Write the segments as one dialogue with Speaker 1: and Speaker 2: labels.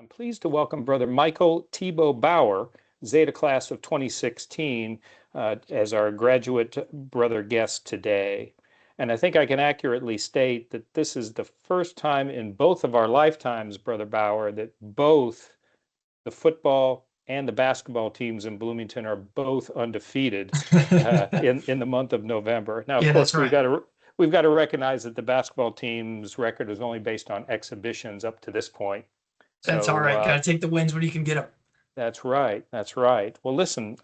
Speaker 1: I'm pleased to welcome Brother Michael Tebow Bauer, Zeta Class of 2016, as our graduate brother guest today. And I think I can accurately state that this is the first time in both of our lifetimes, Brother Bauer, that both the football and the basketball teams in Bloomington are both undefeated in the month of November. Now, of
Speaker 2: Yeah, that's
Speaker 1: course,
Speaker 2: right.
Speaker 1: we've got to recognize that the basketball team's record is only based on exhibitions up to this point.
Speaker 2: That's all
Speaker 1: So
Speaker 2: right. Got to take the wins when you can get them.
Speaker 1: that's right. That's right. Well, listen,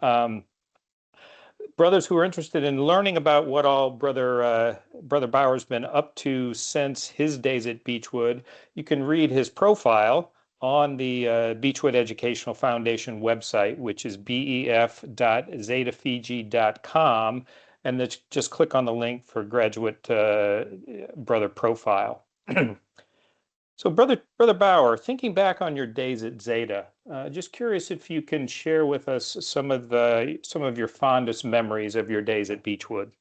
Speaker 1: brothers who are interested in learning about what all Brother Bauer's been up to since his days at Beechwood, you can read his profile on the Beechwood Educational Foundation website, which is bef.zetafiji.com, and then just click on the link for graduate brother profile. So, Brother Bauer, thinking back on your days at Zeta, just curious if you can share with us some of your fondest memories of your days at Beechwood.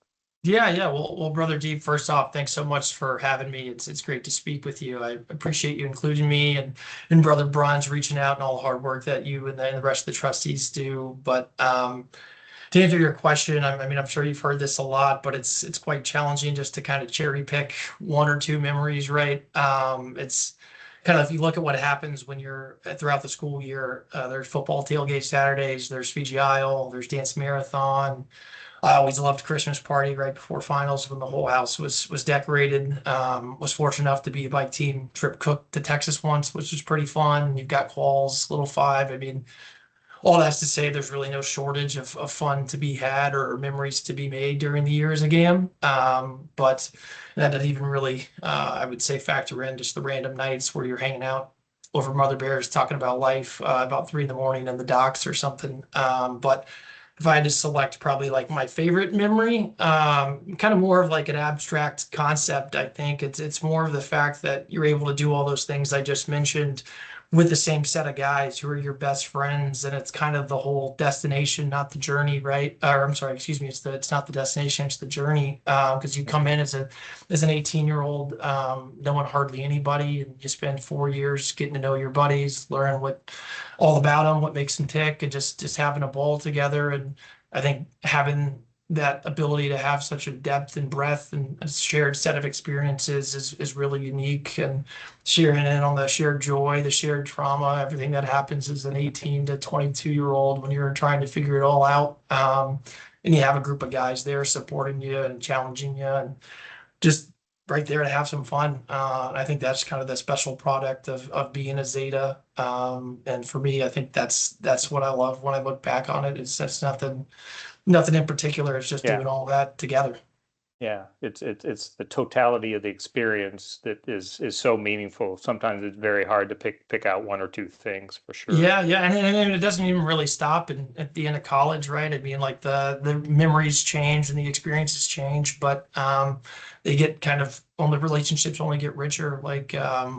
Speaker 2: Yeah. Well, Brother Deep, first off, thanks so much for having me. It's great to speak with you. I appreciate you including me and Brother Bronze reaching out and all the hard work that you and the rest of the trustees do. But to answer your question, I mean, I'm sure you've heard this a lot, but it's quite challenging just to kind of cherry pick one or two memories, right? It's kind of if you look at what happens when you're throughout the school year, there's football tailgate Saturdays, there's Fiji Isle, there's dance marathon. I always loved Christmas party right before finals when the whole house was decorated. Was fortunate enough to be a bike team trip cook to Texas once, which was pretty fun. You've got quals, little five. I mean, all that's to say there's really no shortage of fun to be had or memories to be made during the year as a GAM. But that doesn't even really, I would say, factor in just the random nights where you're hanging out over Mother Bears talking about life about 3 in the morning in the docks or something. But if I had to select probably like my favorite memory, kind of more of like an abstract concept, I think it's more of the fact that you're able to do all those things I just mentioned with the same set of guys who are your best friends, and it's kind of the whole destination, not the journey, right? Or I'm sorry, excuse me, it's not the destination, it's the journey. Because you come in as an 18-year-old, knowing hardly anybody, and you spend 4 years getting to know your buddies, learn what all about them, what makes them tick, and just having a ball together. And I think having that ability to have such a depth and breadth and a shared set of experiences is really unique. And sharing in on the shared joy, the shared trauma, everything that happens as an 18 to 22-year-old when you're trying to figure it all out. And you have a group of guys there supporting you and challenging you and just right there to have some fun. I think that's kind of the special product of being a Zeta. And for me, I think that's what I love when I look back on it. It's that's nothing in particular. It's just
Speaker 1: Yeah.
Speaker 2: doing all that together.
Speaker 1: Yeah, it's the totality of the experience that is so meaningful. Sometimes it's very hard to pick out one or two things for sure.
Speaker 2: Yeah, and it doesn't even really stop at the end of college, right? I mean, like the memories change and the experiences change, but they get kind of on the relationships only get richer. Like I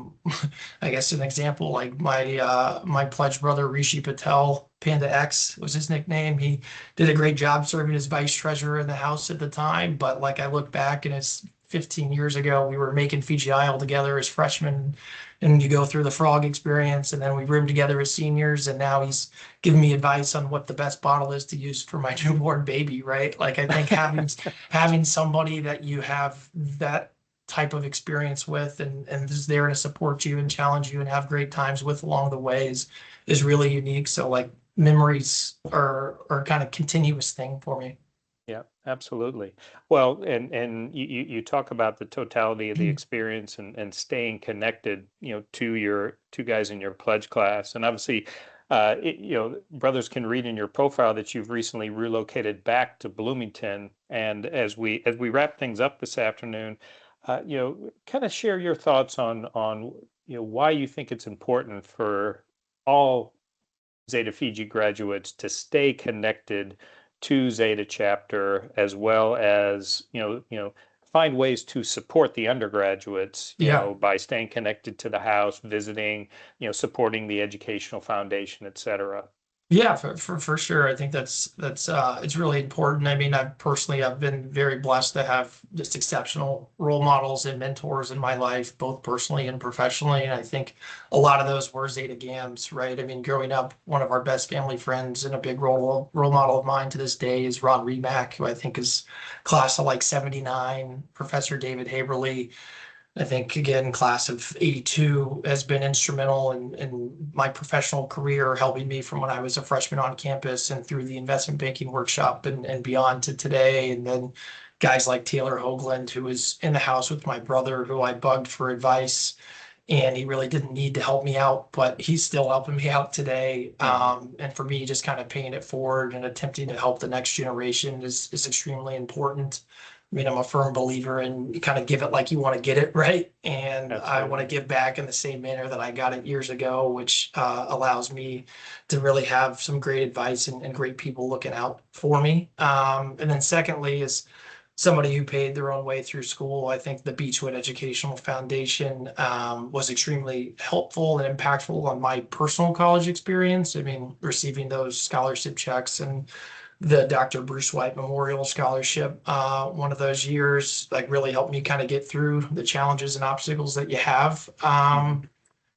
Speaker 2: guess an example, like my pledge brother Rishi Patel, Panda X was his nickname. He did a great job serving as vice treasurer in the house at the time, but like I look back and it's 15 years ago, we were making Fiji Isle together as freshmen and you go through the frog experience and then we roomed together as seniors and now he's giving me advice on what the best bottle is to use for my newborn baby, right? Like I think having somebody that you have that type of experience with and is there to support you and challenge you and have great times with along the ways is really unique. So like memories are kind of continuous thing for me.
Speaker 1: Yeah, absolutely. Well, and you talk about the totality of the experience and staying connected, to your two guys in your pledge class. And obviously, brothers can read in your profile that you've recently relocated back to Bloomington. And as we wrap things up this afternoon, kind of share your thoughts on why you think it's important for all Zeta Fiji graduates to stay connected to Zeta chapter, as well as find ways to support the undergraduates,
Speaker 2: Yeah.
Speaker 1: by staying connected to the house, visiting, supporting the educational foundation, et cetera.
Speaker 2: Yeah, for sure. I think that's it's really important. I mean, I've been very blessed to have just exceptional role models and mentors in my life, both personally and professionally. And I think a lot of those were Zeta Gams, right? I mean, growing up, one of our best family friends and a big role model of mine to this day is Ron Remack, who I think is class of like 79, Professor David Haberly. I think again, class of 82 has been instrumental in my professional career, helping me from when I was a freshman on campus and through the investment banking workshop and beyond to today. And then guys like Taylor Hoagland, who was in the house with my brother, who I bugged for advice. And he really didn't need to help me out, but he's still helping me out today.
Speaker 1: Hmm.
Speaker 2: And for me, just kind of paying it forward and attempting to help the next generation is extremely important. I mean, I'm a firm believer in you kind of give it like you want to get it, right? And I want to
Speaker 1: Absolutely.
Speaker 2: give back in the same manner that I got it years ago, which allows me to really have some great advice and great people looking out for me. And then secondly is somebody who paid their own way through school. I think the Beechwood Educational Foundation was extremely helpful and impactful on my personal college experience. I mean, receiving those scholarship checks and the Dr. Bruce White Memorial Scholarship one of those years, like really helped me kind of get through the challenges and obstacles that you have
Speaker 1: Hmm.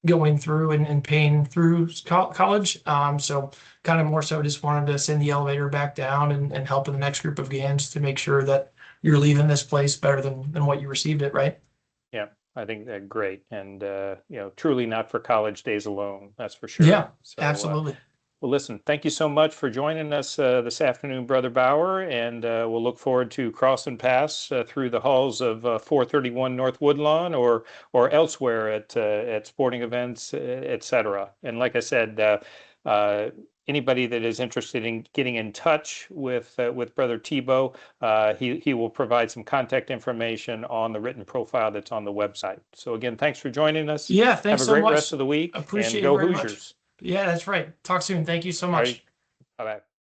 Speaker 2: going through and paying through college. So kind of more so just wanted to send the elevator back down and helping the next group of GANs to make sure that you're leaving this place better than what you received it, right?
Speaker 1: Yeah, I think that great, and truly not for college days alone. That's for sure.
Speaker 2: Yeah,
Speaker 1: So,
Speaker 2: absolutely.
Speaker 1: well, listen, thank you so much for joining us this afternoon, Brother Bauer, and we'll look forward to crossing paths through the halls of 431 North Woodlawn or elsewhere at sporting events, etc. And like I said, uh, anybody that is interested in getting in touch with Brother Tebow, he will provide some contact information on the written profile that's on the website. So again, thanks for joining us.
Speaker 2: Yeah,
Speaker 1: Have
Speaker 2: thanks
Speaker 1: a
Speaker 2: so
Speaker 1: great rest
Speaker 2: much.
Speaker 1: of the week, and
Speaker 2: Appreciate it
Speaker 1: go
Speaker 2: very much.
Speaker 1: Hoosiers.
Speaker 2: Yeah, that's right. Talk soon. Thank you so
Speaker 1: All right,
Speaker 2: much.
Speaker 1: bye bye.